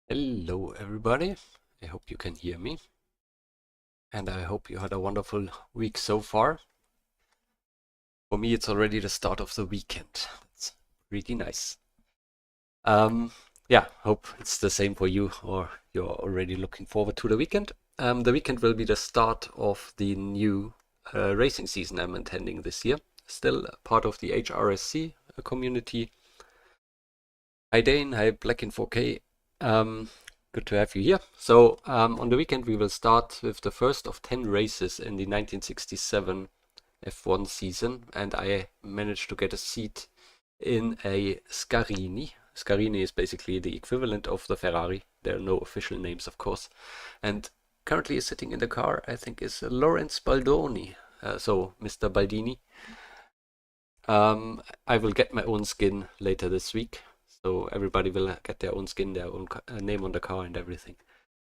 Hello everybody, I hope you can hear me and I hope you had a wonderful week so far. For me it's already the start of the weekend. That's really nice. Yeah, hope it's the same for you or you're already looking forward to the weekend. The weekend will be the start of the new racing season I'm attending this year. Still part of the HRSC community. Hi Dane, hi Black in 4K. Good to have you here. So on the weekend we will start with the first of 10 races in the 1967 F1 season, and I managed to get a seat in a Scarini. Scarini is basically the equivalent of the Ferrari. There are no official names, of course. And currently sitting in the car, I think, is Lawrence Baldoni, so Mr. Baldini. I will get my own skin later this week. So everybody will get their own skin, their own name on the car and everything.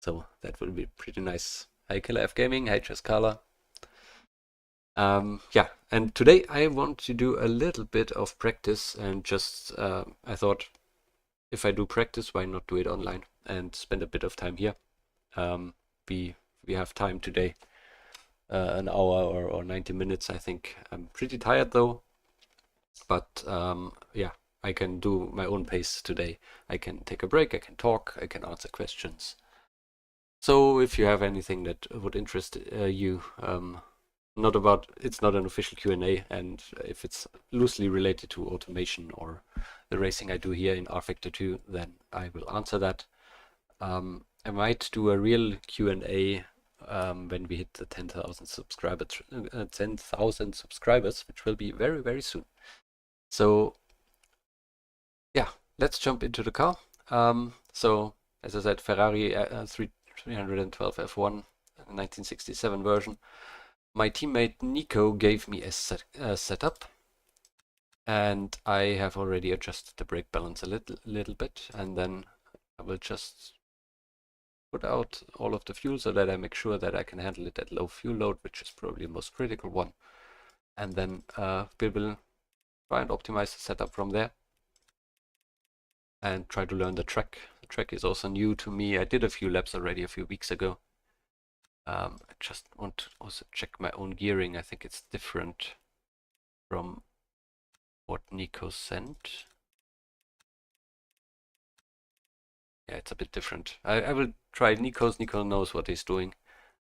So that will be pretty nice. Hi Killer F Gaming, hi Cheskala. Yeah, and today I want to do a little bit of practice and just, I thought if I do practice, why not do it online and spend a bit of time here. We have time today, an hour or 90 minutes, I think. I'm pretty tired though, but yeah. I can do my own pace today. I can take a break, I can talk, I can answer questions. So if you have anything that would interest you, it's not an official Q&A, and if it's loosely related to automation or the racing I do here in rFactor 2, then I will answer that. I might do a real Q&A when we hit the 10,000 subscribers, which will be very, very soon. So yeah, let's jump into the car. So, as I said, Ferrari 312F1, 1967 version. My teammate Nico gave me a setup, and I have already adjusted the brake balance a little bit, and then I will just put out all of the fuel so that I make sure that I can handle it at low fuel load, which is probably the most critical one. And then we will try and optimize the setup from there and try to learn the track. The track is also new to me. I did a few laps already a few weeks ago. I just want to also check my own gearing. I think it's different from what Nico sent. Yeah, it's a bit different. I will try Nico's. Nico knows what he's doing.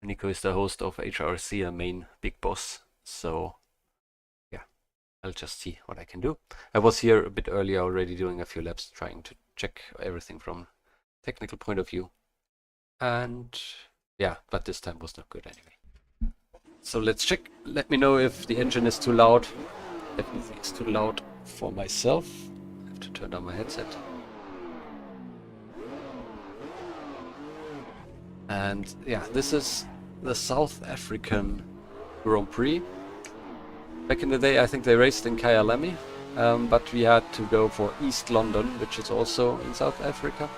Nico is the host of HRSC, a main big boss. So yeah, I'll just see what I can do. I was here a bit earlier already doing a few laps, trying to check everything from technical point of view. And yeah, but this time was not good anyway. So let's check. Let me know if the engine is too loud. Definitely it's too loud for myself. I have to turn down my headset. And yeah, this is the South African Grand Prix. Back in the day, I think they raced in Kyalami, but we had to go for East London, which is also in South Africa,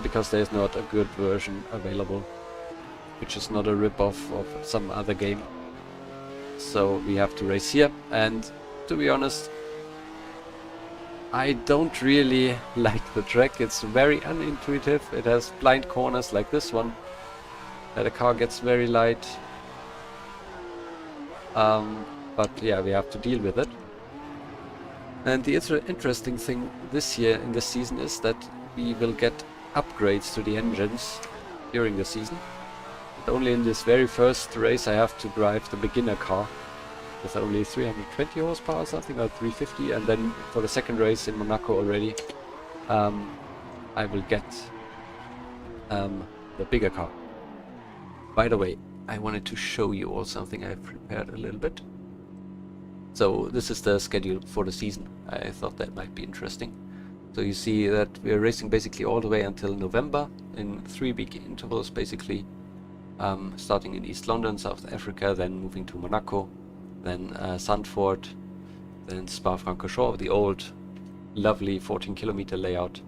because there's not a good version available, which is not a rip-off of some other game. So we have to race here, and to be honest, I don't really like the track. It's very unintuitive. It has blind corners like this one, that the car gets very light. But yeah, we have to deal with it. And the interesting thing this year in this season is that we will get upgrades to the engines during the season. But only in this very first race I have to drive the beginner car with only 320 horsepower or something, or 350, and then for the second race in Monaco already I will get the bigger car. By the way, I wanted to show you all something I've prepared a little bit. So this is the schedule for the season. I thought that might be interesting. So you see that we're racing basically all the way until November in 3-week intervals, basically. Starting in East London, South Africa, then moving to Monaco, then Zandvoort, then Spa-Francorchamps, the old lovely 14-kilometer layout,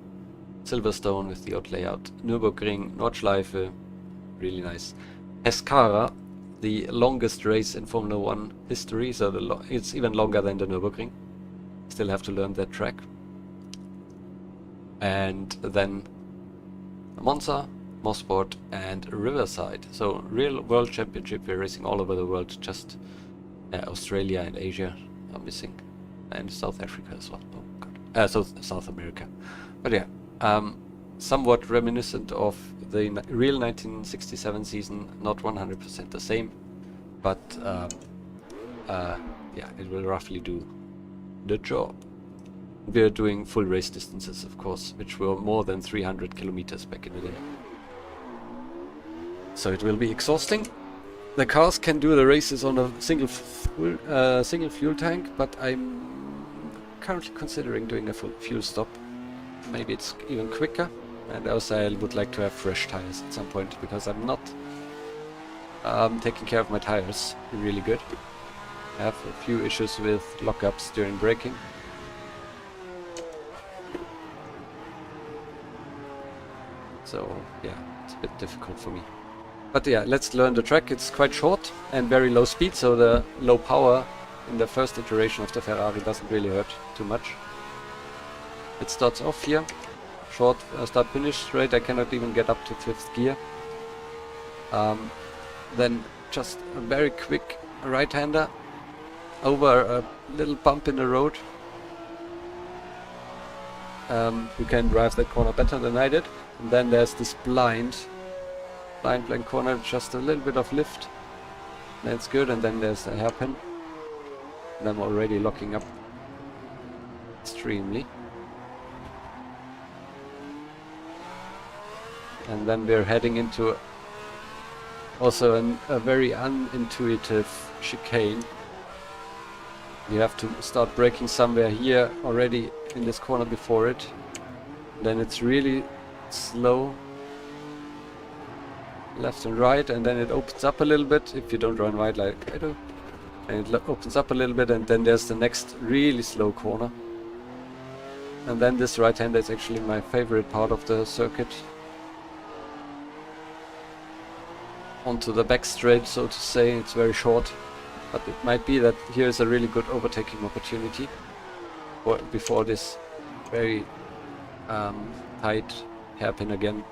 Silverstone with the old layout, Nürburgring, Nordschleife, really nice, Pescara, the longest race in Formula 1 history, so it's even longer than the Nürburgring. Still have to learn that track. And then Monza, motorsport, and Riverside. So real world championship. We're racing all over the world. Just Australia and Asia are missing, and South Africa as well. Oh god, South America. But yeah, somewhat reminiscent of the real 1967 season. Not 100% the same, but yeah, it will roughly do the job. We're doing full race distances, of course, which were more than 300 kilometers back in the day. So it will be exhausting. The cars can do the races on a single fuel tank, but I'm currently considering doing a full fuel stop. Maybe it's even quicker, and also I would like to have fresh tires at some point, because I'm not taking care of my tires really good. I have a few issues with lockups during braking. So yeah, it's a bit difficult for me. But yeah, let's learn the track. It's quite short and very low speed, so the low power in the first iteration of the Ferrari doesn't really hurt too much. It starts off here, short start-finish straight. I cannot even get up to 5th gear. Then just a very quick right-hander over a little bump in the road. You can drive that corner better than I did. And then there's this blind corner, just a little bit of lift. That's good, and then there's a hairpin. And I'm already locking up extremely. And then we're heading into also a very unintuitive chicane. You have to start braking somewhere here already in this corner before it. Then it's really slow left and right, and then it opens up a little bit if you don't run wide like I do. And it opens up a little bit, and then there's the next really slow corner. And then this right-hander is actually my favorite part of the circuit. Onto the back straight, so to say. It's very short, but it might be that here's a really good overtaking opportunity before this very tight hairpin again.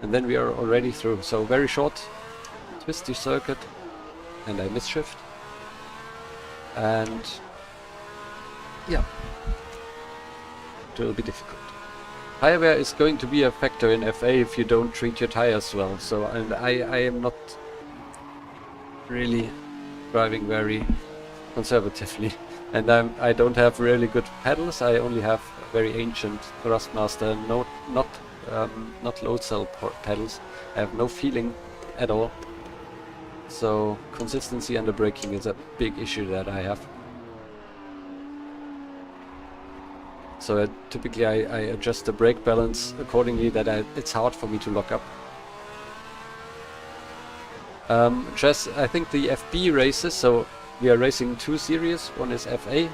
And then we are already through. So very short, twisty circuit, and I misshift. And yeah, it will be difficult. Tire wear is going to be a factor in FA if you don't treat your tires well. So, and I am not really driving very conservatively, and I don't have really good pedals. I only have very ancient Thrustmaster, not load cell pedals. I have no feeling at all. So consistency and the braking is a big issue that I have. So typically I adjust the brake balance accordingly that it's hard for me to lock up. I think the FB races, so we are racing 2 series. One is FA,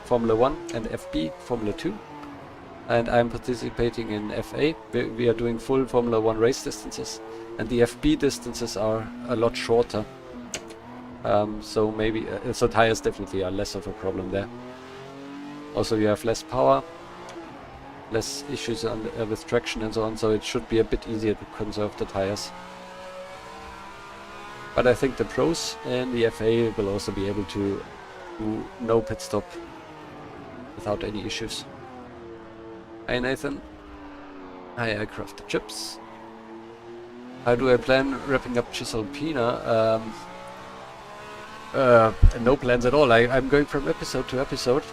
Formula 1, and FB, Formula 2. And I'm participating in FA. We are doing full Formula 1 race distances, and the FB distances are a lot shorter. So maybe, so tires definitely are less of a problem there. Also you have less power, less issues with traction and so on, so it should be a bit easier to conserve the tires. But I think the pros and the FA will also be able to do no pit stop without any issues. Hi Nathan. Hi Aircraft Chips. How do I plan wrapping up Cisalpina? No plans at all. I'm going from episode to episode.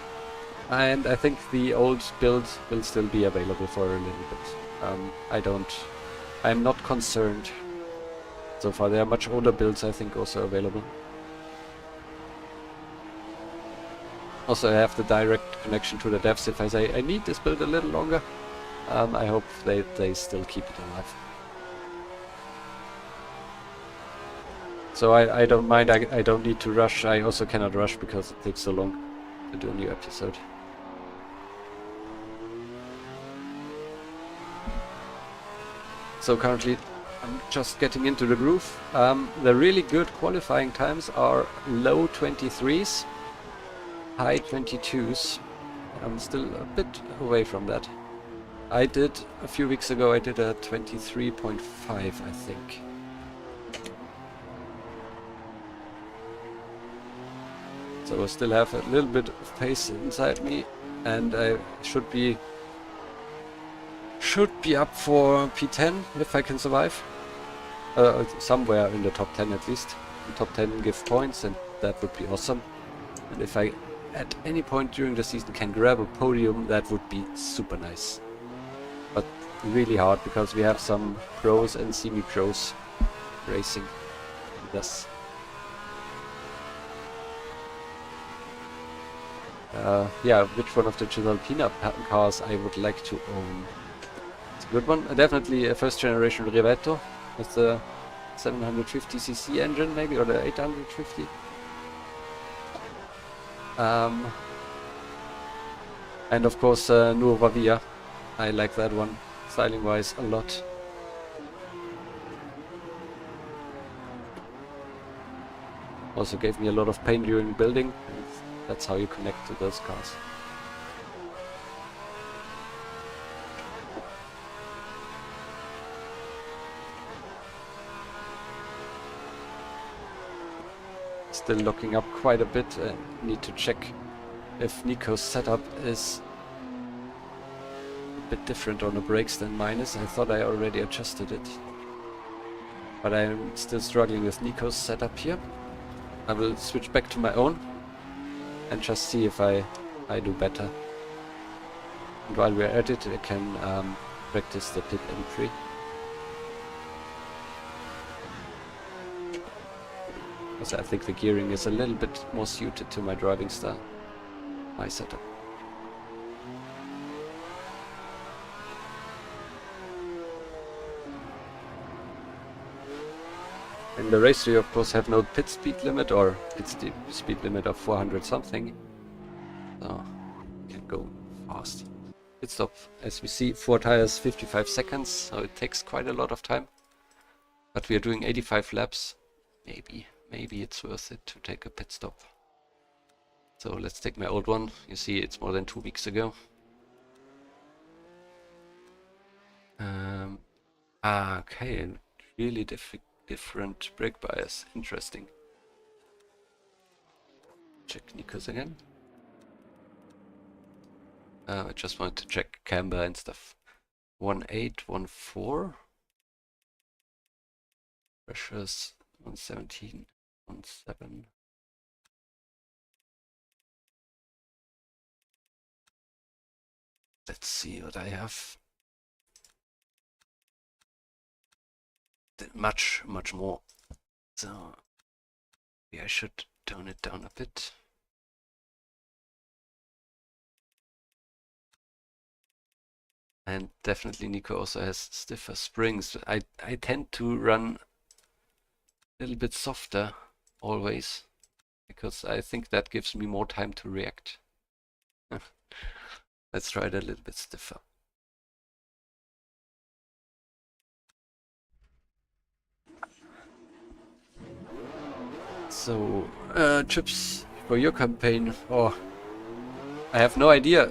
And I think the old build will still be available for a little bit. I'm not concerned so far. There are much older builds I think also available. Also I have the direct connection to the devs. If I say I need this build a little longer, I hope they still keep it alive. So I don't mind, I don't need to rush. I also cannot rush because it takes so long to do a new episode. So currently I'm just getting into the groove. The really good qualifying times are low 23s, high 22s. I'm still a bit away from that. I did a few weeks ago, I did a 23.5, I think. So I still have a little bit of pace inside me, and I should be up for P10 if I can survive. Somewhere in the top 10 at least. The top 10 give points, and that would be awesome. And if I at any point during the season can grab a podium, that would be super nice. But really hard because we have some pros and semi-pros racing with us. Yeah, which one of the Cisalpina cars I would like to own? It's a good one. Definitely a first generation rFactor with the 750cc engine maybe, or the 850. And of course Nuova Via. I like that one, styling wise, a lot. Also gave me a lot of pain during building, and that's how you connect to those cars. Still locking up quite a bit, and need to check if Nico's setup is a bit different on the brakes than mine is. I thought I already adjusted it, but I'm still struggling with Nico's setup here. I will switch back to my own and just see if I do better. And while we're at it, I can practice the pit entry. Because I think the gearing is a little bit more suited to my driving style, my setup. In the race we of course have no pit speed limit, or pit speed limit of 400 something, so you can go fast. Pit stop, as we see, 4 tires, 55 seconds, so it takes quite a lot of time. But we are doing 85 laps, maybe it's worth it to take a pit stop. So let's take my old one. You see it's more than 2 weeks ago. Okay, really different brake bias, interesting. Check Nico's again. I just wanted to check camber and stuff. 1814. Pressures 117, 17. Let's see what I have. Much more. So maybe I should tone it down a bit. And definitely Nico also has stiffer springs. I tend to run a little bit softer always, because I think that gives me more time to react. Let's try it a little bit stiffer. So, chips for your campaign. Oh, I have no idea.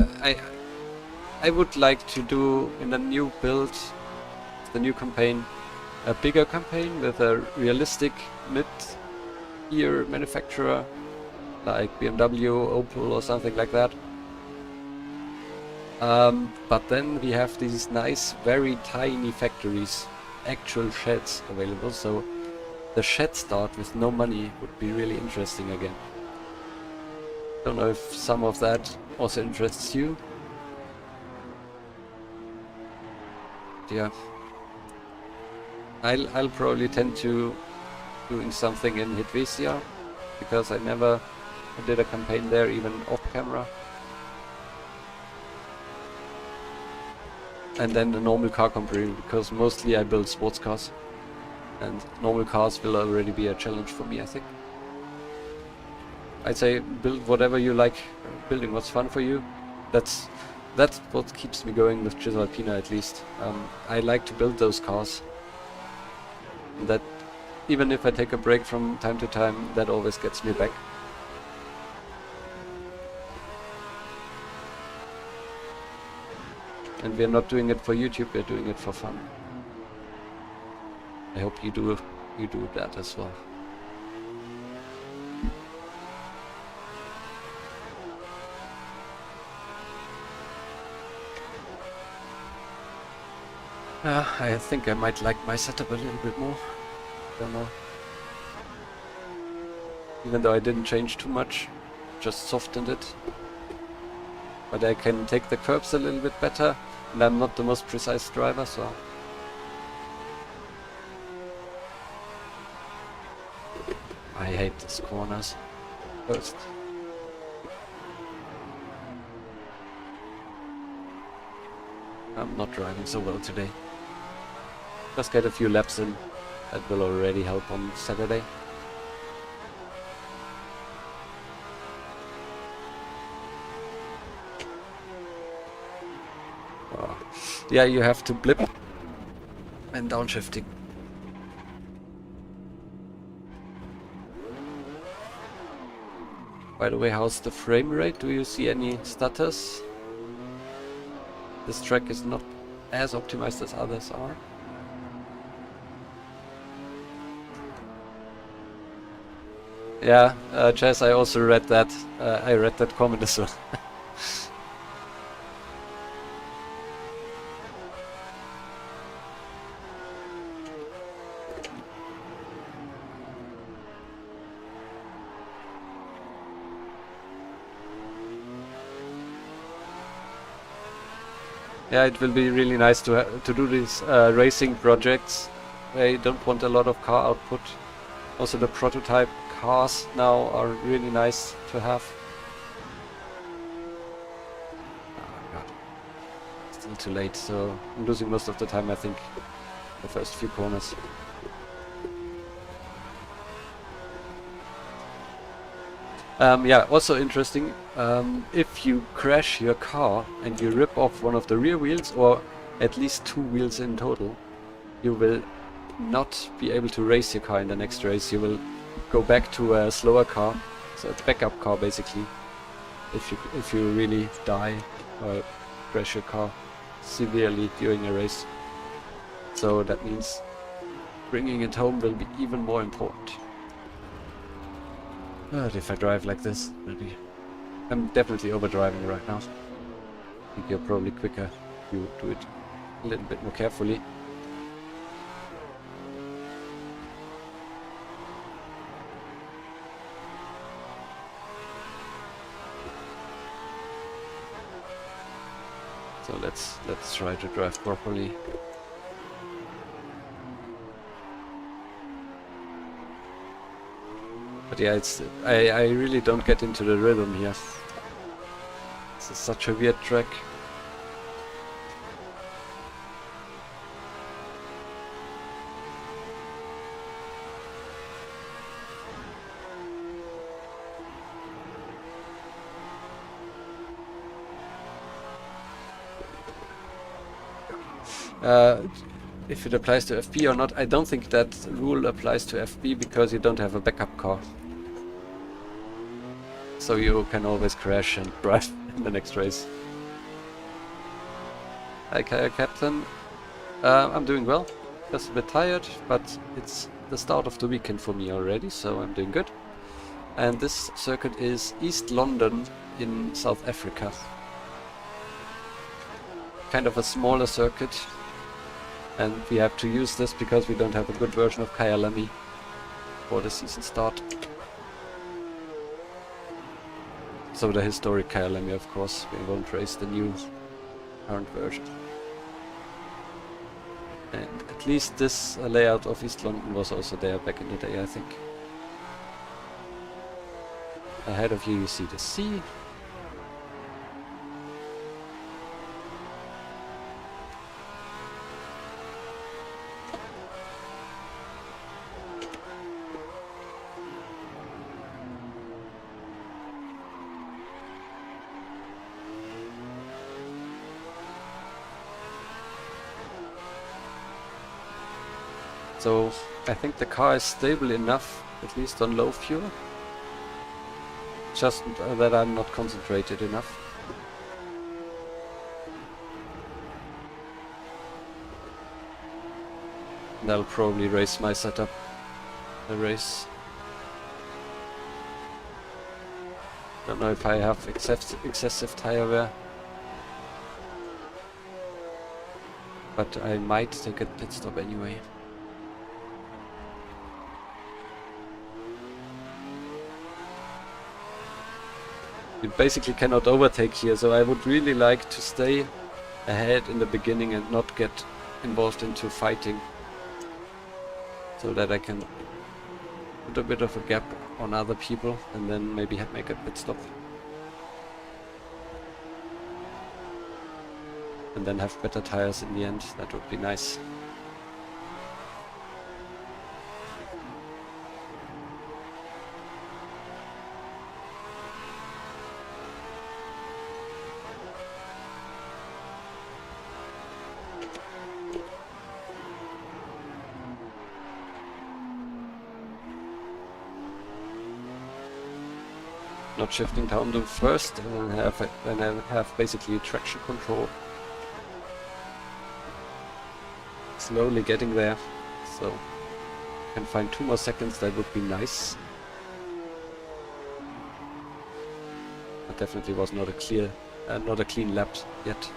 I would like to do in the new build, the new campaign, a bigger campaign with a realistic mid-tier manufacturer like BMW, Opel or something like that. But then we have these nice, very tiny factories, actual sheds available, so the shed start with no money would be really interesting again. Don't know if some of that also interests you. Yeah, I'll probably tend to doing something in Helvetia, because I never did a campaign there, even off camera. And then the normal car company, because mostly I build sports cars, and normal cars will already be a challenge for me, I think. I'd say build whatever you like building, what's fun for you. That's what keeps me going with Cisalpina, at least. I like to build those cars. That, even if I take a break from time to time, that always gets me back. And we're not doing it for YouTube, we're doing it for fun. I hope you do that as well. I think I might like my setup a little bit more. Don't know. Even though I didn't change too much, just softened it. But I can take the curbs a little bit better, and I'm not the most precise driver, so... I hate these corners. First. I'm not driving so well today. Just get a few laps in. That will already help on Saturday. Yeah, you have to blip and downshifting. By the way, how's the frame rate? Do you see any stutters? This track is not as optimized as others are. Yeah, Jess, I also read that. I read that comment as well. Yeah, it will be really nice to do these racing projects where you don't want a lot of car output. Also the prototype cars now are really nice to have. Oh god. Still too late, so I'm losing most of the time, I think, the first few corners. Yeah, also interesting, if you crash your car and you rip off one of the rear wheels, or at least 2 wheels in total, you will not be able to race your car in the next race. You will go back to a slower car, so a backup car basically, if you really die or crash your car severely during a race. So that means bringing it home will be even more important. But if I drive like this, maybe I'm definitely overdriving right now. I think you're probably quicker if you do it a little bit more carefully. So let's try to drive properly. But yeah, I really don't get into the rhythm here. This is such a weird track. If it applies to FP or not, I don't think that rule applies to FP because you don't have a backup car. So you can always crash and drive in the next race. Hi Kayak Captain. I'm doing well. Just a bit tired, but it's the start of the weekend for me already, so I'm doing good. And this circuit is East London in South Africa. Kind of a smaller circuit. And we have to use this because we don't have a good version of Kyalami for the season start. So the historic Kyalami, of course, we won't race the new current version. And at least this layout of East London was also there back in the day, I think. Ahead of you see the sea. So I think the car is stable enough, at least on low fuel. Just that I'm not concentrated enough. And I'll probably race my setup a race. Don't know if I have excessive tire wear, but I might take a pit stop anyway. You basically cannot overtake here, so I would really like to stay ahead in the beginning and not get involved into fighting, so that I can put a bit of a gap on other people and then maybe make a pit stop. And then have better tires in the end. That would be nice. Not shifting down the first, and then I have basically traction control. Slowly getting there, so can find 2 more seconds. That would be nice. But definitely was not a clean lap yet.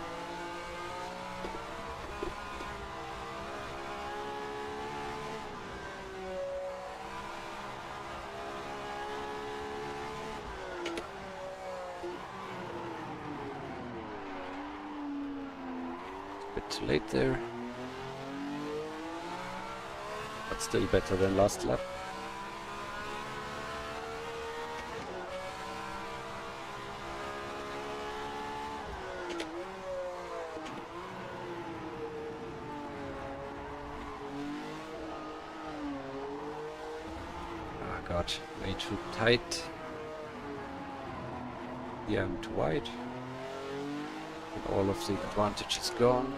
Bit too late there, but still better than last lap. Oh god, way too tight. Yeah, I'm too wide. And all of the advantage is gone.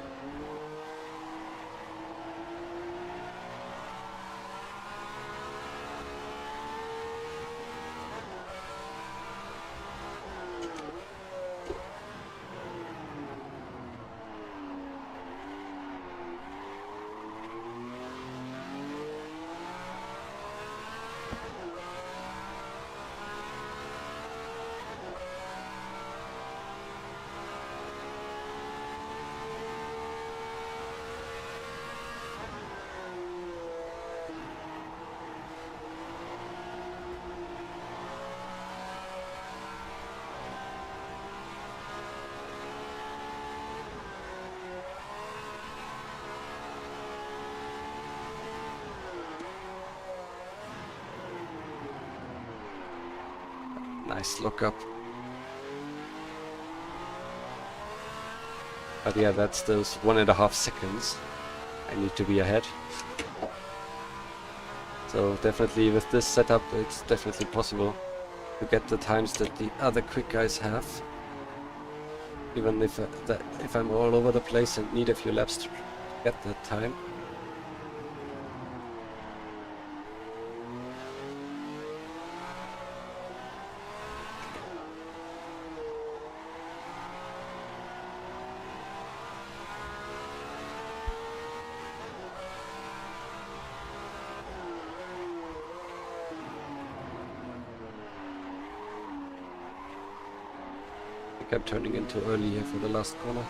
Nice look up. But yeah, that's those 1.5 seconds I need to be ahead. So definitely with this setup it's definitely possible to get the times that the other quick guys have. Even if I'm all over the place and need a few laps to get that time. I'm turning in too early here for the last corner.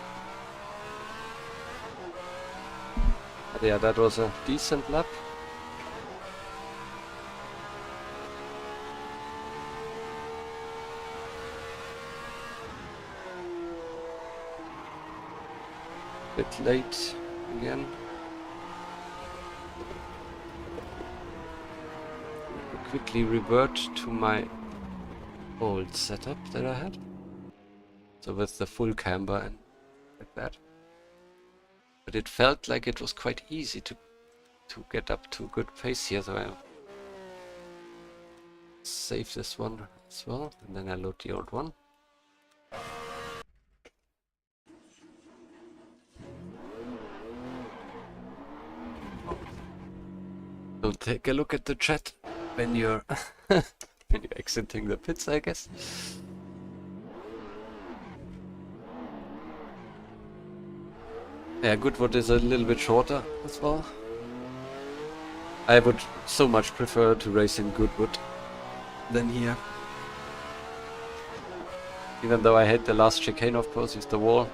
But yeah, that was a decent lap. Bit late again. Quickly revert to my old setup that I had. So with the full camber and like that. But it felt like it was quite easy to get up to a good pace here, so I save this one as well, and then I load the old one. So take a look at the chat when you're when you're exiting the pits, I guess. Yeah, Goodwood is a little bit shorter as well. I would so much prefer to race in Goodwood than here. Even though I hate the last chicane, of course, is the wall.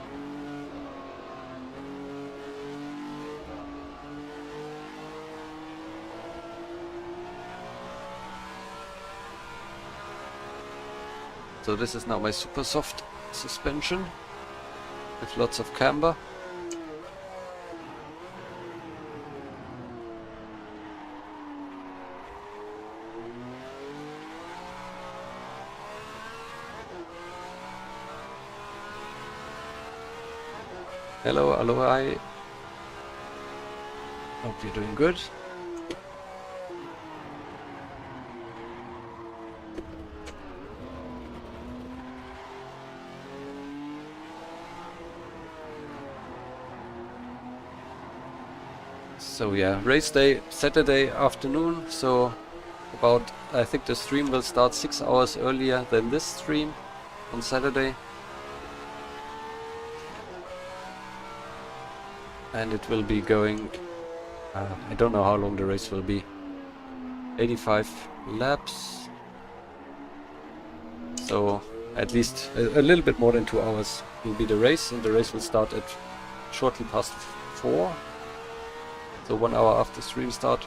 So this is now my super soft suspension with lots of camber. Hello, aloha. Hope you're doing good. So yeah, race day Saturday afternoon, so about, I think the stream will start 6 hours earlier than this stream on Saturday. And it will be going, I don't know how long the race will be, 85 laps. So at least a little bit more than 2 hours will be the race, and the race will start at shortly past 4. So 1 hour after stream start.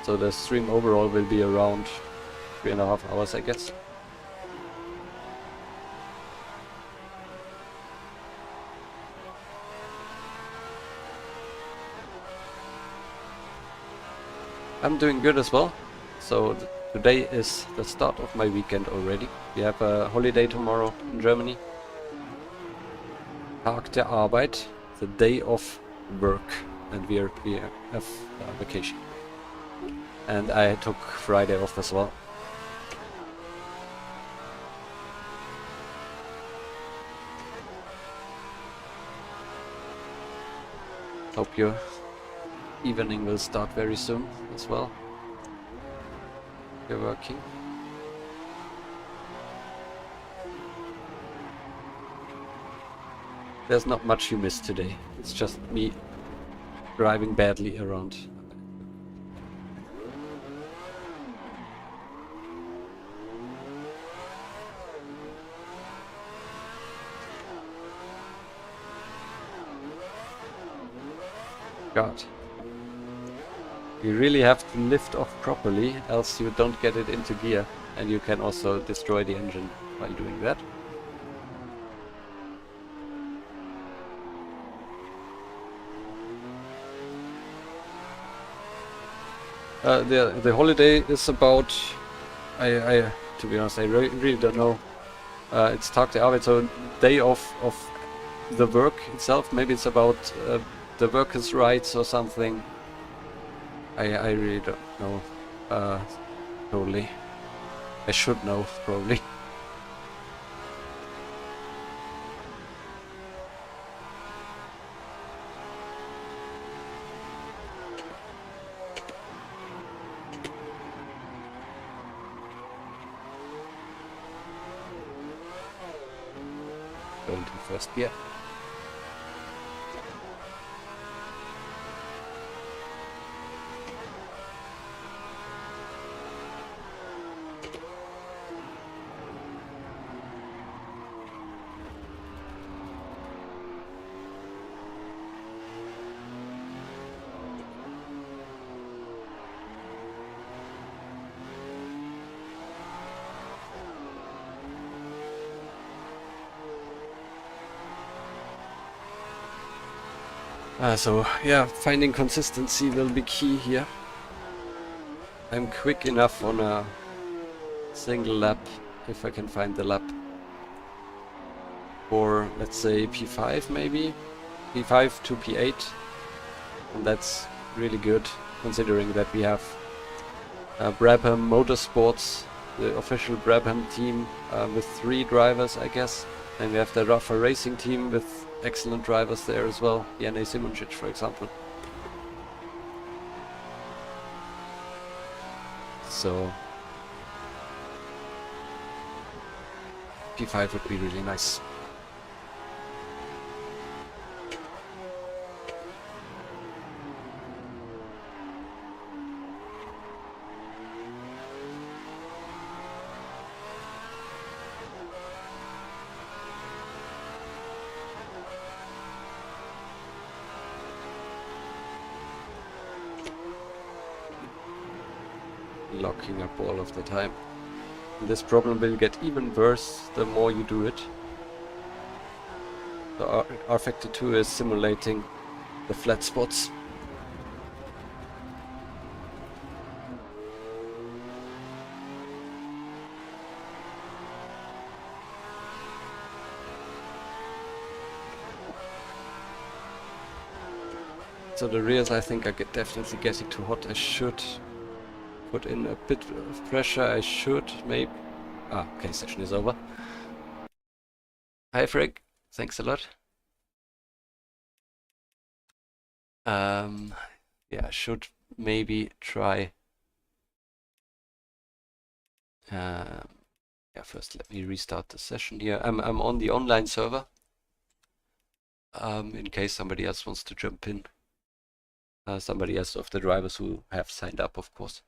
So the stream overall will be around 3.5 hours, I guess. I'm doing good as well. So today is the start of my weekend already. We have a holiday tomorrow in Germany. Tag der Arbeit, the day of work, and we have vacation. And I took Friday off as well. Hope your evening will start very soon as well. You're working. There's not much you miss today. It's just me driving badly around. God. You really have to lift off properly, else you don't get it into gear, and you can also destroy the engine while doing that. The holiday is about, to be honest, I really don't know. It's Tag der Arbeit, so day of the work itself. Maybe it's about the workers' rights or something. I really don't know totally. I should know, probably. Going to first gear. So yeah, finding consistency will be key here. I'm quick enough on a single lap, if I can find the lap, for let's say P5 maybe, P5 to P8, and that's really good considering that we have Brabham Motorsports, the official Brabham team with 3 drivers, I guess, and we have the Rafa Racing team with excellent drivers there as well, Jana Simuncic for example. So P5 would be really nice. locking up all of the time. And this problem will get even worse the more you do it. So rFactor 2 is simulating the flat spots. So the rears, I think, are definitely getting too hot. I should put in a bit of pressure. I should maybe... Ah, okay, session is over. Hi, Frigg. Thanks a lot. Yeah, I should maybe try... yeah, first let me restart the session here. I'm on the online server. In case somebody else wants to jump in. Somebody else of the drivers who have signed up, of course.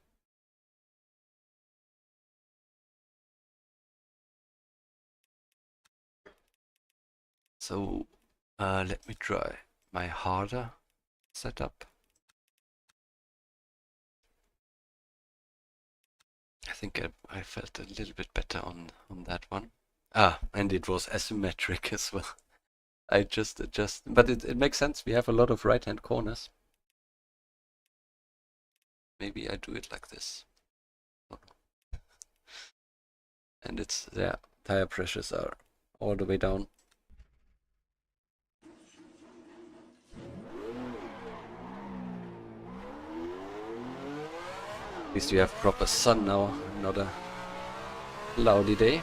So let me try my harder setup. I think I felt a little bit better on that one. Ah, and it was asymmetric as well. I just adjust, but it makes sense. We have a lot of right-hand corners. Maybe I do it like this. And it's, yeah, tire pressures are all the way down. At least we have proper sun now, not a cloudy day.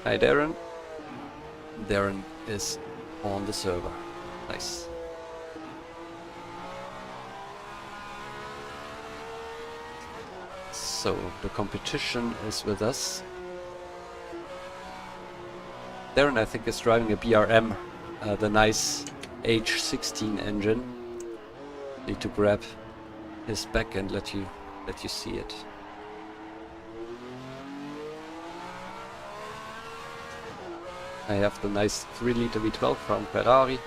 Hi Darren. Darren is on the server. Nice. So the competition is with us. Darren, I think, is driving a BRM, the nice H16 engine. Need to grab his back and let you see it. I have the nice 3-liter V12 from Ferrari,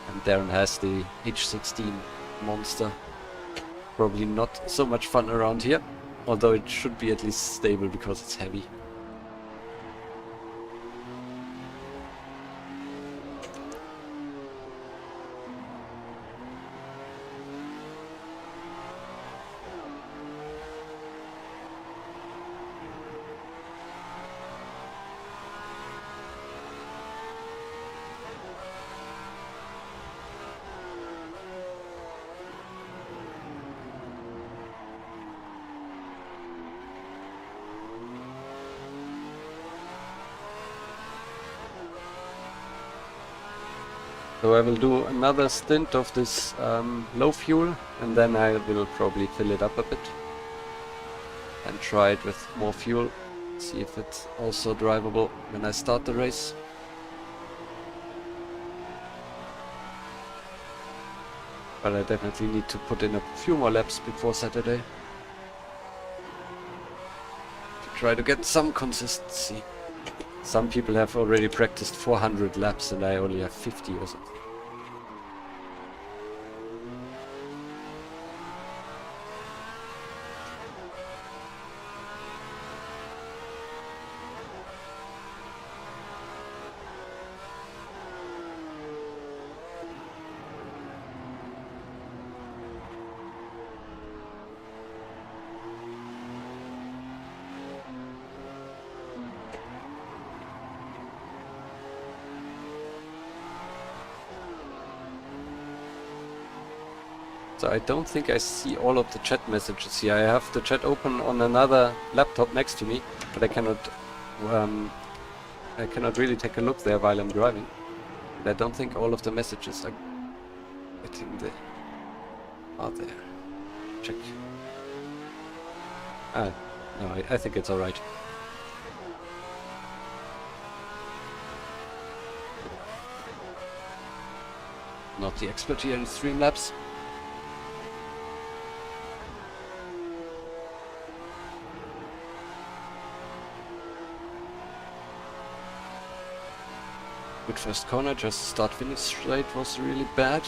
and Darren has the H16 monster. Probably not so much fun around here, although it should be at least stable because it's heavy. So I will do another stint of this low fuel, and then I will probably fill it up a bit and try it with more fuel, see if it's also drivable when I start the race. But I definitely need to put in a few more laps before Saturday to try to get some consistency. Some people have already practiced 400 laps and I only have 50 or something. So I don't think I see all of the chat messages here. I have the chat open on another laptop next to me, but I cannot really take a look there while I'm driving. And I don't think all of the messages are there. Check. Ah, no, I think it's alright. Not the expert here in Streamlabs. Good first corner, just start finish straight was really bad.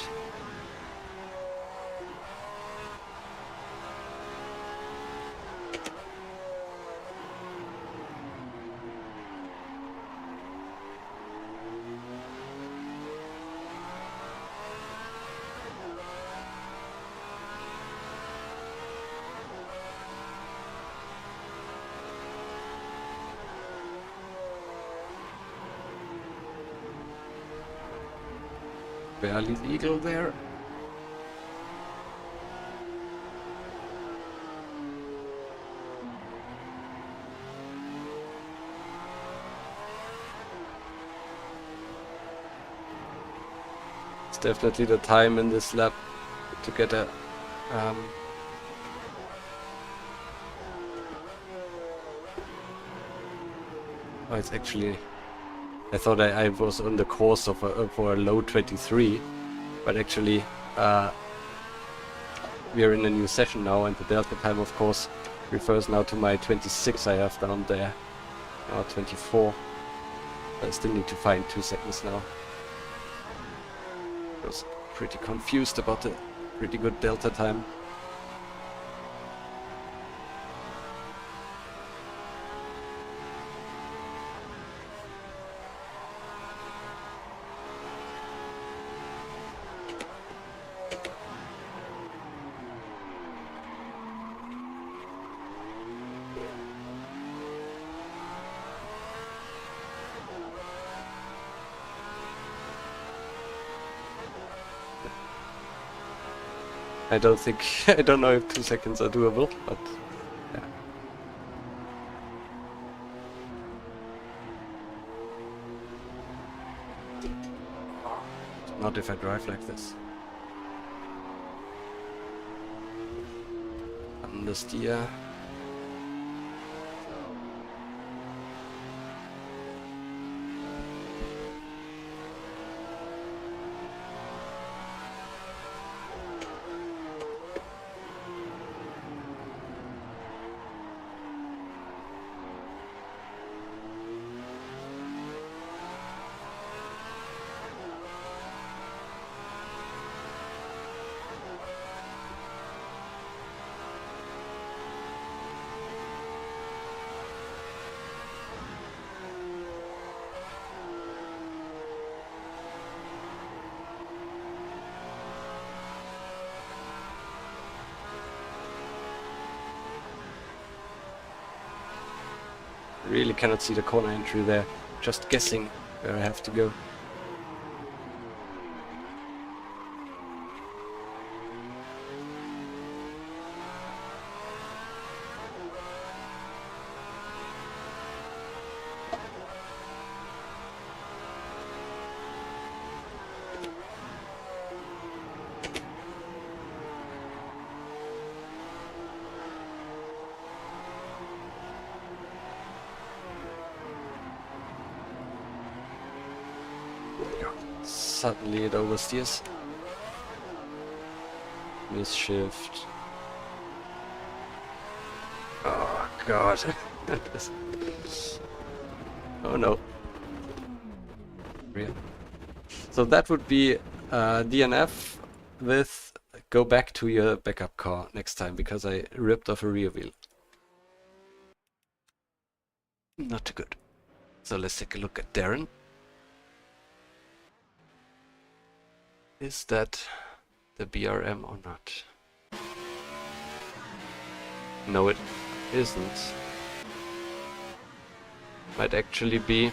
Barely the eagle there. It's definitely the time in this lap to get a oh, it's actually, I thought I was on the course of for a low 23, but actually we are in a new session now, and the delta time of course refers now to my 26 I have down there, or 24. I still need to find 2 seconds now. I was pretty confused about the pretty good delta time. I don't think, I don't know if 2 seconds are doable, but yeah. Not if I drive like this. Understeer. Really cannot see the corner entry there. Just guessing where I have to go. Suddenly it oversteers. Misshift. Oh god. Oh no. Real. So that would be DNF with go back to your backup car next time, because I ripped off a rear wheel. Not too good. So let's take a look at Darren. Is that the BRM or not? No, it isn't. Might actually be.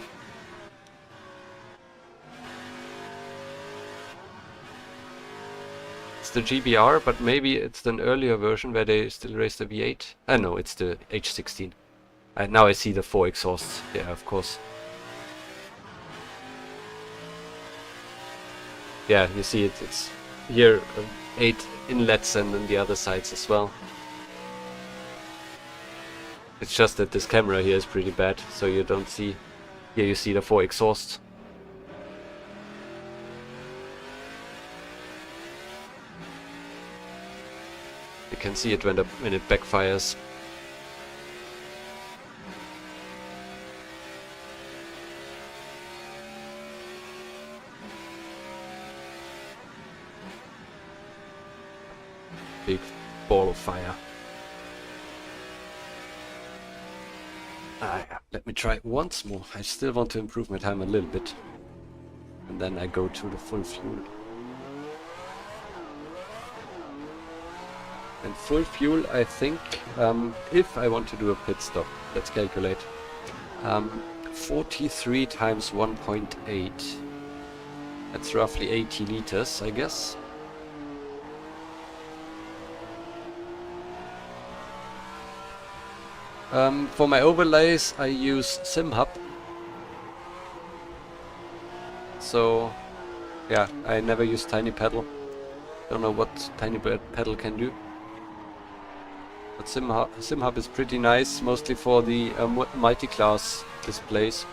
It's the GBR, but maybe it's an earlier version where they still raised the V8. No, it's the H16. Now I see the 4 exhausts. Yeah, of course. Yeah, you see it. It's here 8 inlets and then the other sides as well. It's just that this camera here is pretty bad, so you don't see. Here you see the 4 exhausts. You can see it when it backfires. Big ball of fire. Yeah. Let me try once more. I still want to improve my time a little bit. And then I go to the full fuel. And full fuel, I think, if I want to do a pit stop, let's calculate. 43 times 1.8. That's roughly 80 liters, I guess. For my overlays I use SimHub. So yeah, I never use Tiny Pedal. Don't know what Tiny Pedal can do. But SimHub is pretty nice, mostly for the multi-class displays.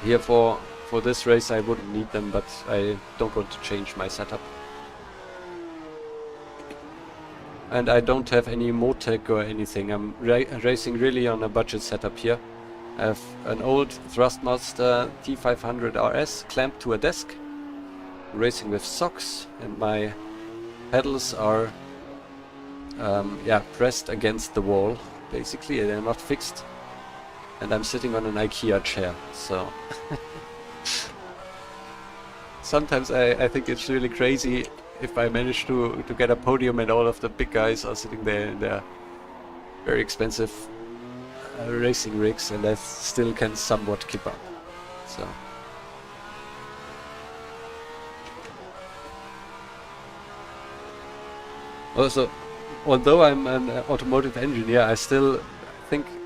Here for this race I wouldn't need them, but I don't want to change my setup. And I don't have any Motec or anything. I'm racing really on a budget setup here. I have an old Thrustmaster T500 RS clamped to a desk, racing with socks, and my pedals are yeah, pressed against the wall, basically. They're not fixed. And I'm sitting on an IKEA chair, so... Sometimes I think it's really crazy if I manage to get a podium and all of the big guys are sitting there in their very expensive racing rigs, and I still can somewhat keep up. So also, although I'm an automotive engineer, I still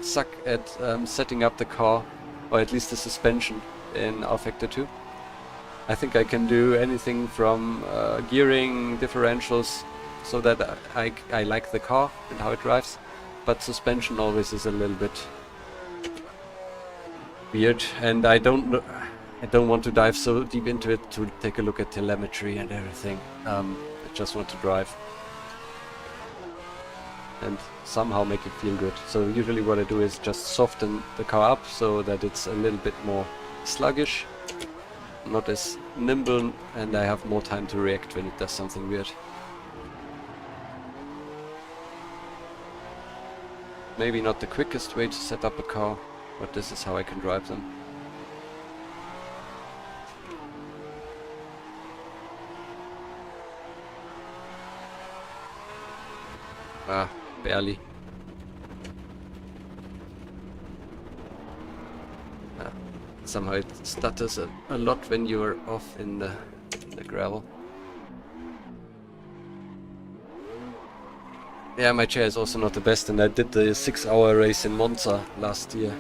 suck at setting up the car, or at least the suspension, in rFactor 2. I think I can do anything from gearing, differentials, so that I like the car and how it drives, but suspension always is a little bit weird, and I don't want to dive so deep into it to take a look at telemetry and everything. I just want to drive and somehow make it feel good. So usually what I do is just soften the car up so that it's a little bit more sluggish, not as nimble, and I have more time to react when it does something weird. Maybe not the quickest way to set up a car, but this is how I can drive them. Ah, barely. Somehow it stutters a lot when you're off in the gravel. Yeah, my chair is also not the best, and I did the 6-hour race in Monza last year.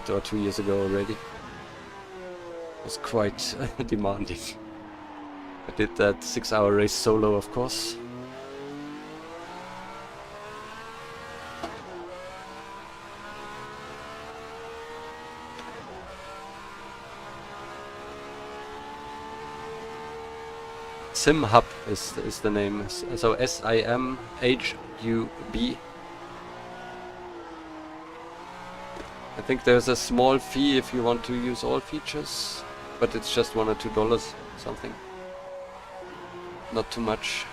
Or 2 years ago already. It was quite demanding. I did that 6-hour race solo, of course. SimHub is the name, so SIMHUB. I think there's a small fee if you want to use all features, but it's just $1 or $2 something. Not too much.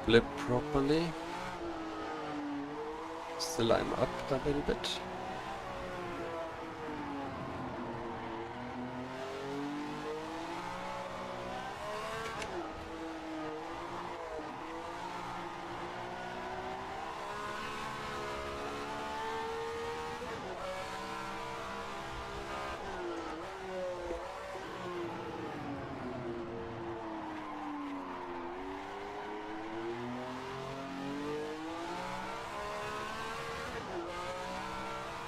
Flip properly. Still I'm up a little bit.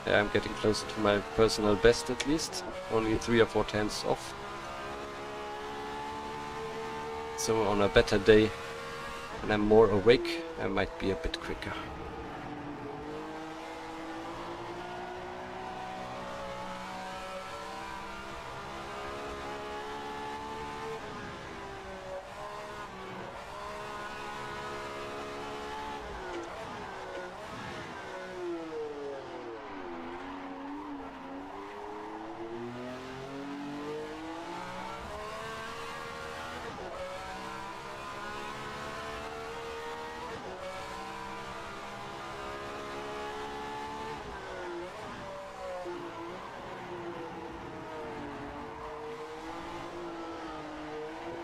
Yeah, I'm getting closer to my personal best at least. Only 3 or 4 tenths off. So on a better day, when I'm more awake, I might be a bit quicker.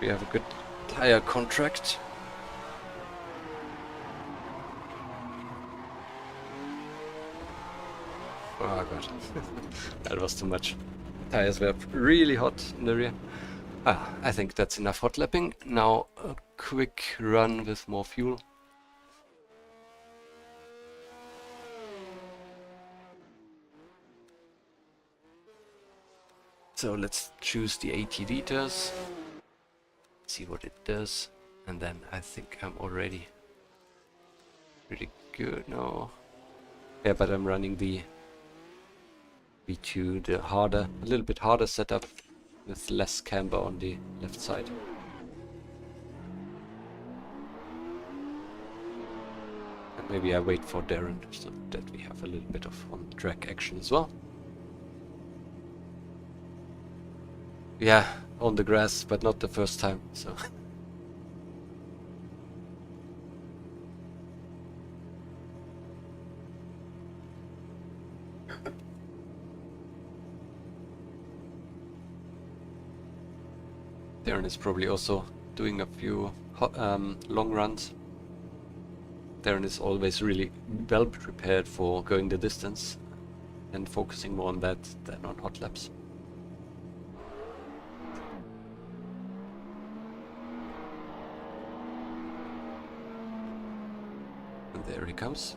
We have a good tire contract. Oh god, that was too much. Tires were really hot in the rear. I think that's enough hot lapping. Now a quick run with more fuel. So let's choose the 80 liters, see what it does, and then I think I'm already pretty good now. Yeah, but I'm running the V2, the harder, a little bit harder setup with less camber on the left side. And maybe I wait for Darren so that we have a little bit of on-track action as well. Yeah, on the grass, but not the first time, so. Darren is probably also doing a few long runs. Darren is always really well prepared for going the distance and focusing more on that than on hot laps. And there he comes.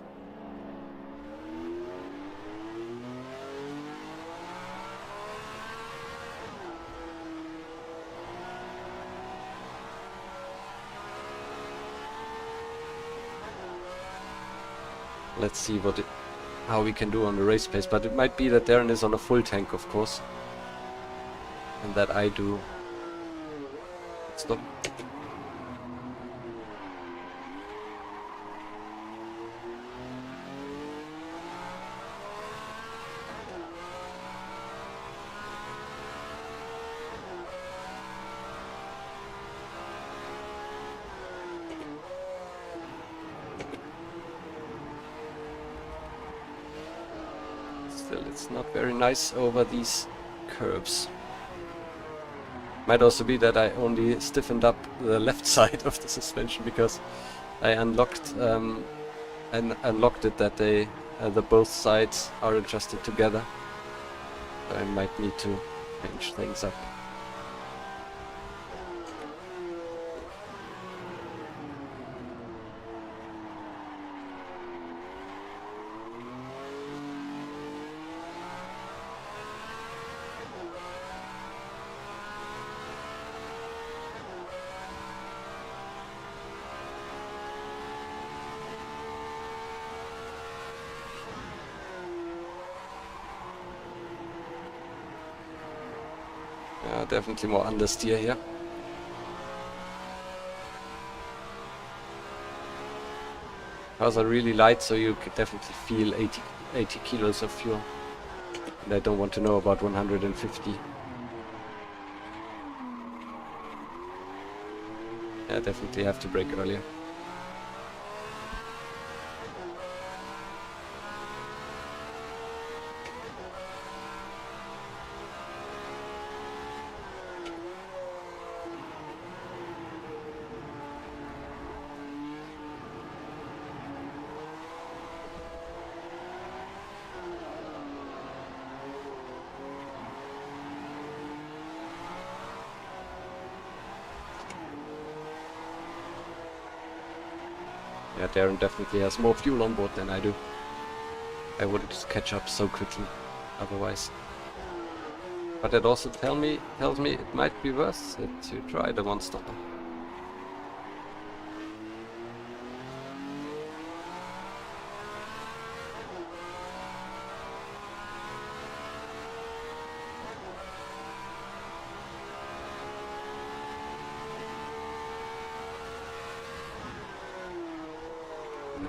Let's see how we can do on the race pace, but it might be that Darren is on a full tank, of course, and that I do. Stop. Still, it's not very nice over these curbs. Might also be that I only stiffened up the left side of the suspension because I unlocked it that the both sides are adjusted together. So I might need to change things up. Definitely more understeer here. Cars are really light, so you could definitely feel 80 kilos of fuel. And I don't want to know about 150. Yeah, definitely have to brake earlier. Yeah, Darren definitely has more fuel on board than I do. I wouldn't catch up so quickly otherwise. But it also tells me it might be worth it to try the one-stopper.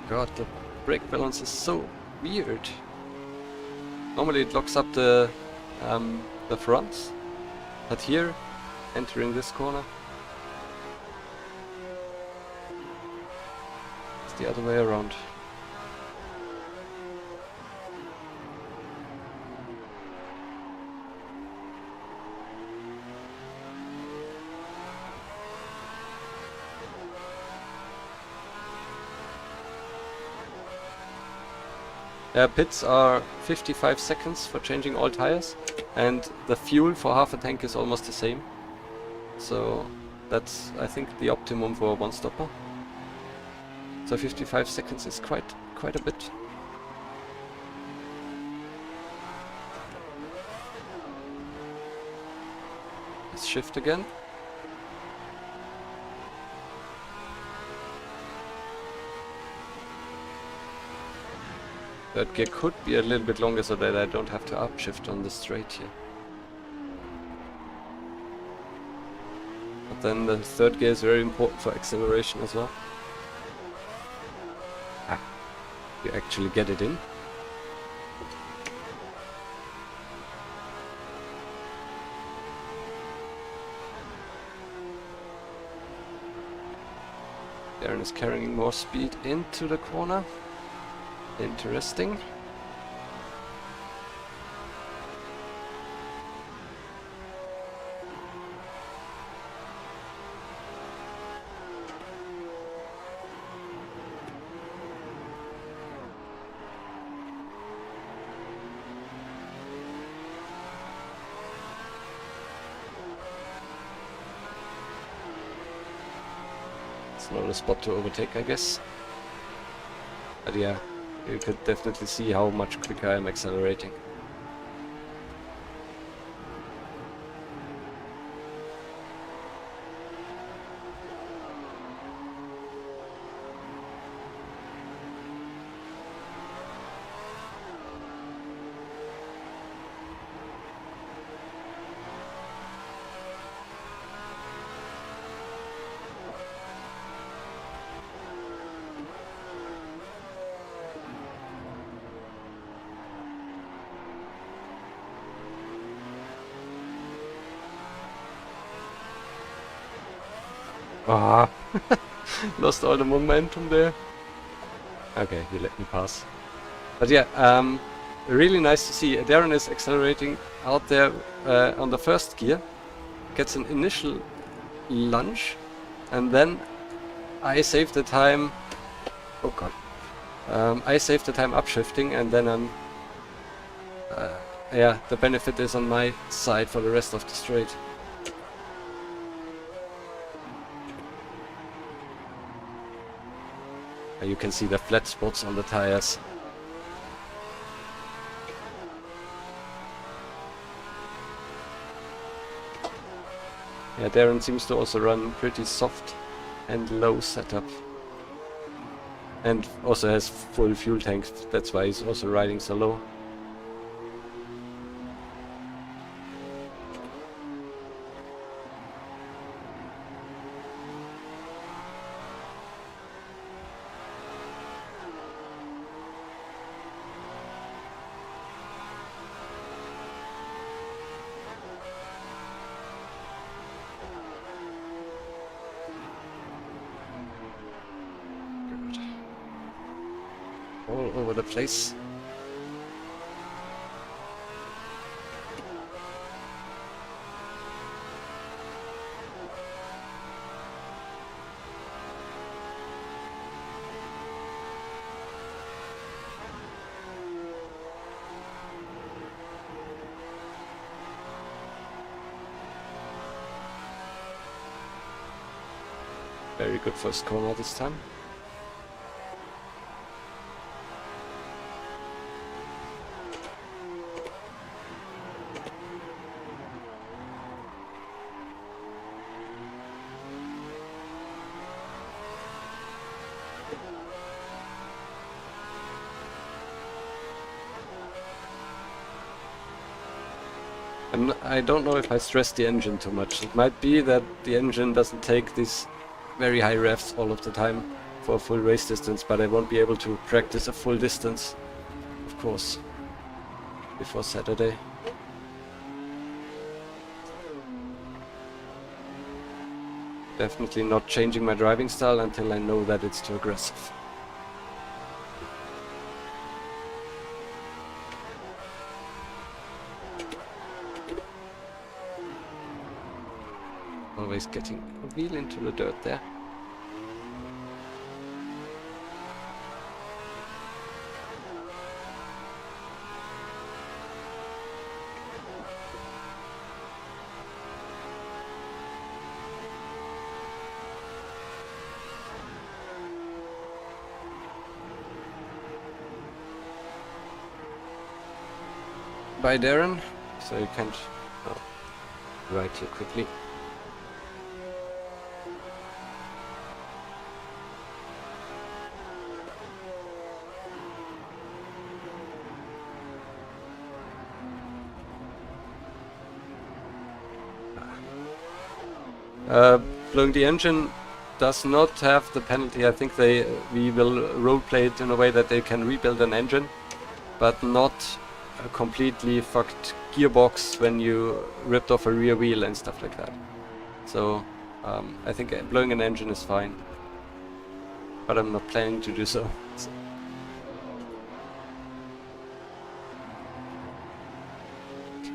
God, the brake balance is so weird. Normally it locks up the fronts, but here, entering this corner, it's the other way around. Pits are 55 seconds for changing all tires, and the fuel for half a tank is almost the same. So that's, I think, the optimum for a one-stopper. So 55 seconds is quite a bit. Let's shift again. Third gear could be a little bit longer so that I don't have to upshift on the straight here. But then the third gear is very important for acceleration as well. You actually get it in. Darren is carrying more speed into the corner. Interesting. It's not a spot to overtake, I guess. But yeah, you could definitely see how much quicker I'm accelerating. Ah, lost all the momentum there. Okay, you let me pass. But yeah, really nice to see. Darren is accelerating out there on the first gear, gets an initial lunge, and then I save the time. Oh god. I save the time upshifting, and then I'm. Yeah, the benefit is on my side for the rest of the straight. You can see the flat spots on the tires. Yeah, Darren seems to also run pretty soft and low setup. And also has full fuel tank, that's why he's also riding so low. All over the place. Very good first corner this time. I don't know if I stress the engine too much. It might be that the engine doesn't take these very high revs all of the time for a full race distance, but I won't be able to practice a full distance, of course, before Saturday. Definitely not changing my driving style until I know that it's too aggressive. Always getting a wheel into the dirt there. by Darren, so you can't write here quickly. Blowing the engine does not have the penalty. I think we will roleplay it in a way that they can rebuild an engine, but not a completely fucked gearbox when you ripped off a rear wheel and stuff like that. So I think blowing an engine is fine, but I'm not planning to do so.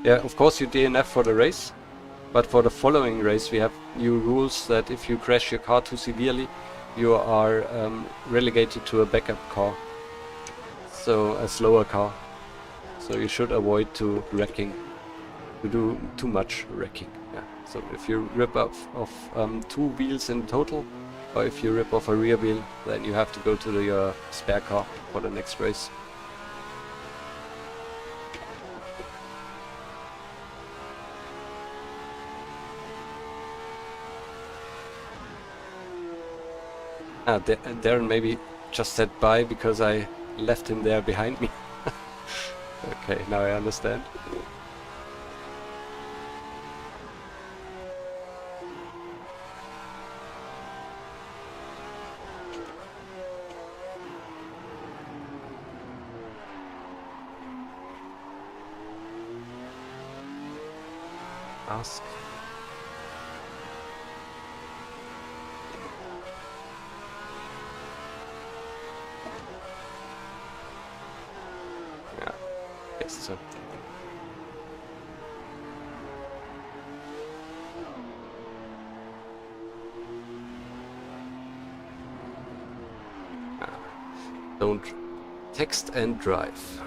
Yeah, of course you DNF for the race. But for the following race we have new rules that if you crash your car too severely, you are relegated to a backup car, so a slower car. So you should avoid to do too much wrecking. Yeah. So if you rip off two wheels in total, or if you rip off a rear wheel, then you have to go to your spare car for the next race. Darren maybe just said bye because I left him there behind me. Okay, now I understand. Ask. So. Don't text and drive.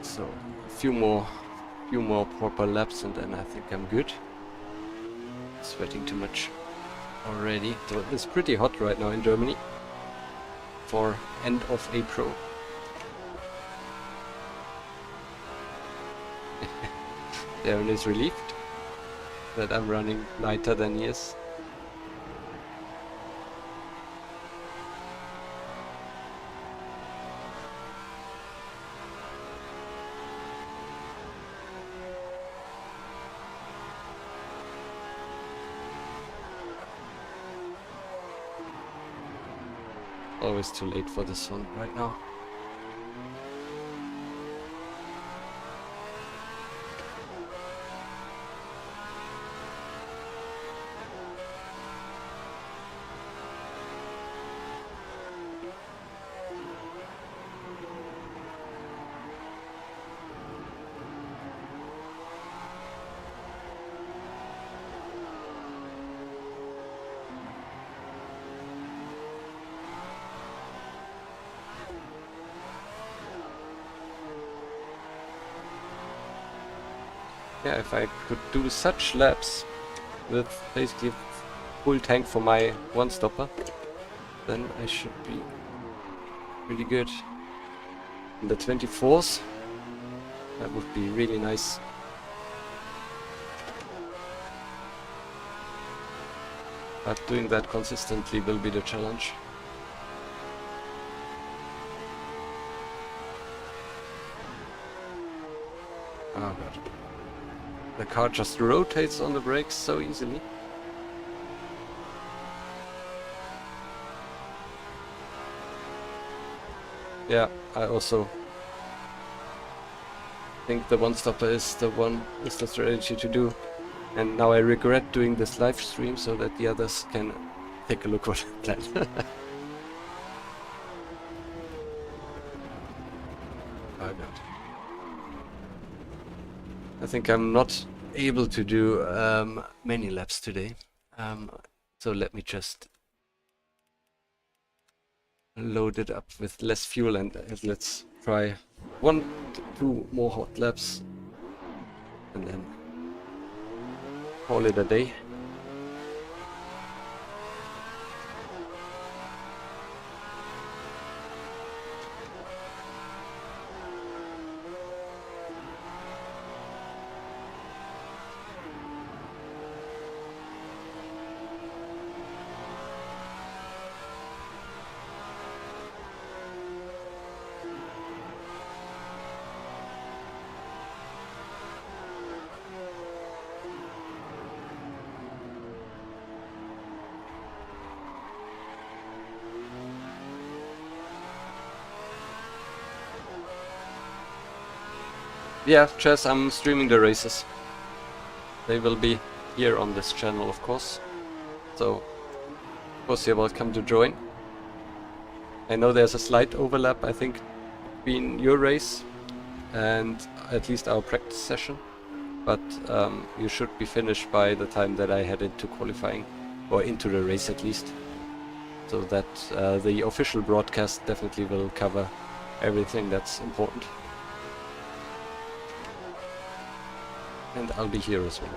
So a few more proper laps and then I think I'm good. Sweating too much already. So it's pretty hot right now in Germany for end of April. Darren is relieved that I'm running lighter than he is. Always too late for this one right now. Yeah, if I could do such laps with basically full tank for my one stopper, then I should be really good. In the 24s, that would be really nice. But doing that consistently will be the challenge. Oh god. The car just rotates on the brakes so easily. Yeah, I also think the one-stopper is the strategy to do. And now I regret doing this live stream so that the others can take a look what I planned. Oh god. I think I'm not able to do many laps today. So let me just load it up with less fuel and let's try 1-2 more hot laps and then call it a day. Yeah, Chess, I'm streaming the races. They will be here on this channel, of course. So, of course, you're welcome to join. I know there's a slight overlap, I think, between your race and at least our practice session. But you should be finished by the time that I head into qualifying, or into the race at least. So that the official broadcast definitely will cover everything that's important. And I'll be here as well.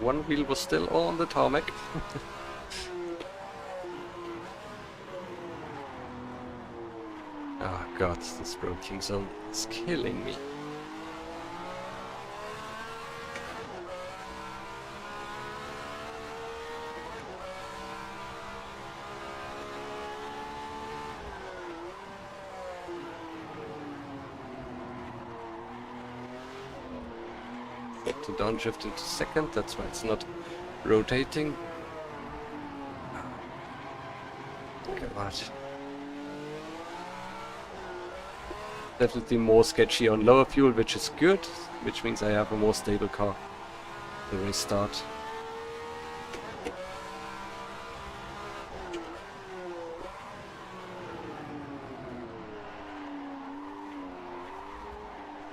One wheel was still on the tarmac. Oh god, this braking zone is killing me. To downshift into second, that's why it's not rotating. God. Definitely more sketchy on lower fuel, which is good, which means I have a more stable car. The race start.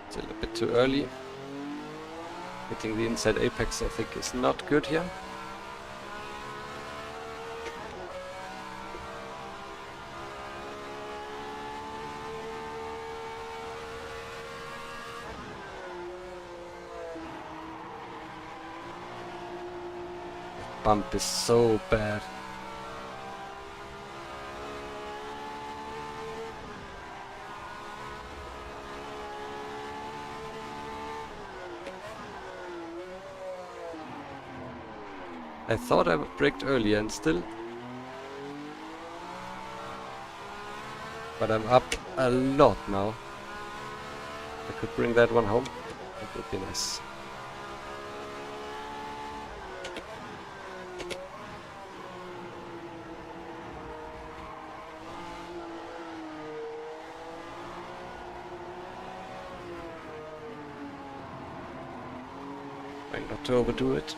Still a bit too early. Hitting the inside apex, I think, is not good here. Bump is so bad. I thought I braked earlier and still. But I'm up a lot now. I could bring that one home. That would be nice. Trying not to overdo it.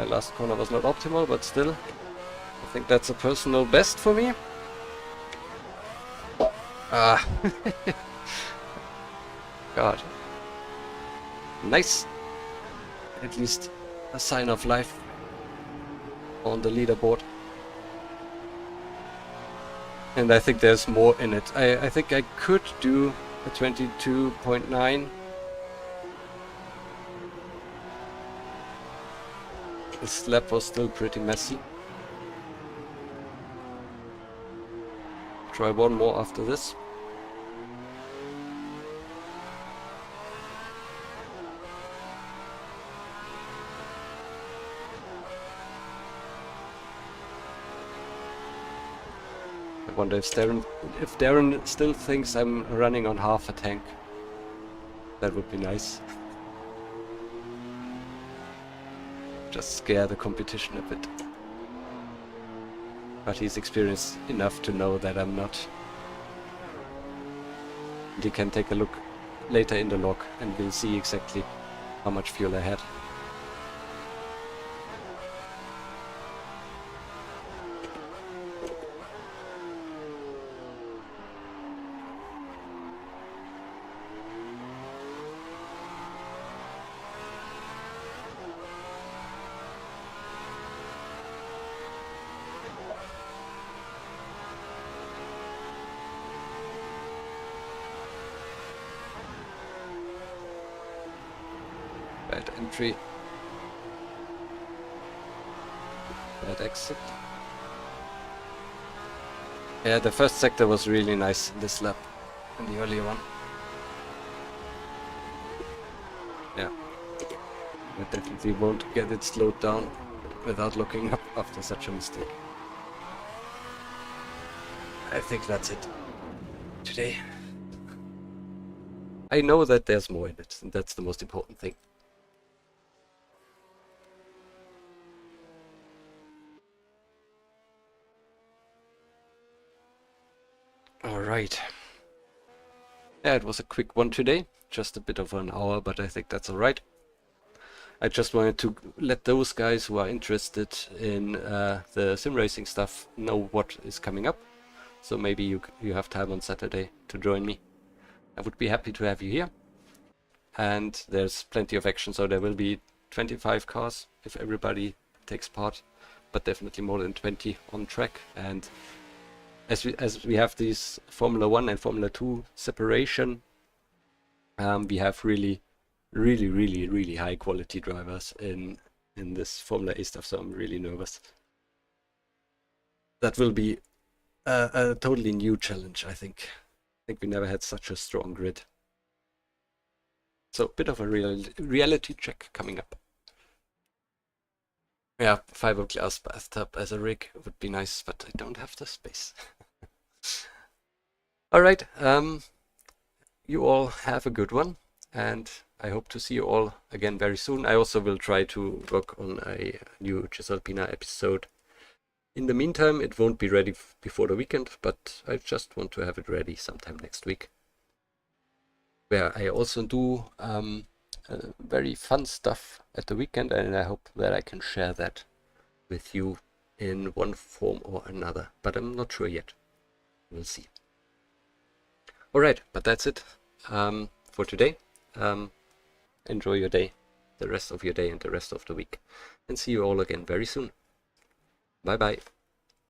Last corner was not optimal, but still, I think that's a personal best for me. Ah, God. Nice. At least a sign of life on the leaderboard. And I think there's more in it. I think I could do a 22.9. This lap was still pretty messy. Try one more after this. wonder if Darren still thinks I'm running on half a tank. That would be nice. Just scare the competition a bit. But he's experienced enough to know that I'm not. And he can take a look later in the log and we'll see exactly how much fuel I had. Bad entry. Bad exit. Yeah, the first sector was really nice in this lap, in the earlier one. Yeah. I definitely won't get it slowed down without looking up after such a mistake. I think that's it today. I know that there's more in it, and that's the most important thing. Alright. Yeah, it was a quick one today. Just a bit over an hour, but I think that's alright. I just wanted to let those guys who are interested in the sim racing stuff know what is coming up. So maybe you have time on Saturday to join me. I would be happy to have you here. And there's plenty of action, so there will be 25 cars if everybody takes part, but definitely more than 20 on track. And as we have these Formula 1 and Formula 2 separation, we have really high quality drivers in this Formula A stuff, so I'm really nervous. That will be a totally new challenge, I think. I think we never had such a strong grid. So a bit of a reality check coming up. Yeah, fiberglass bathtub as a rig would be nice, but I don't have the space. Alright, you all have a good one, and I hope to see you all again very soon. I also will try to work on a new Cisalpina episode. In the meantime, it won't be ready before the weekend, but I just want to have it ready sometime next week, where I also do very fun stuff at the weekend, and I hope that I can share that with you in one form or another, but I'm not sure yet. We'll see. Alright, but that's it for today. Enjoy your day, the rest of your day and the rest of the week, and see you all again very soon. Bye bye.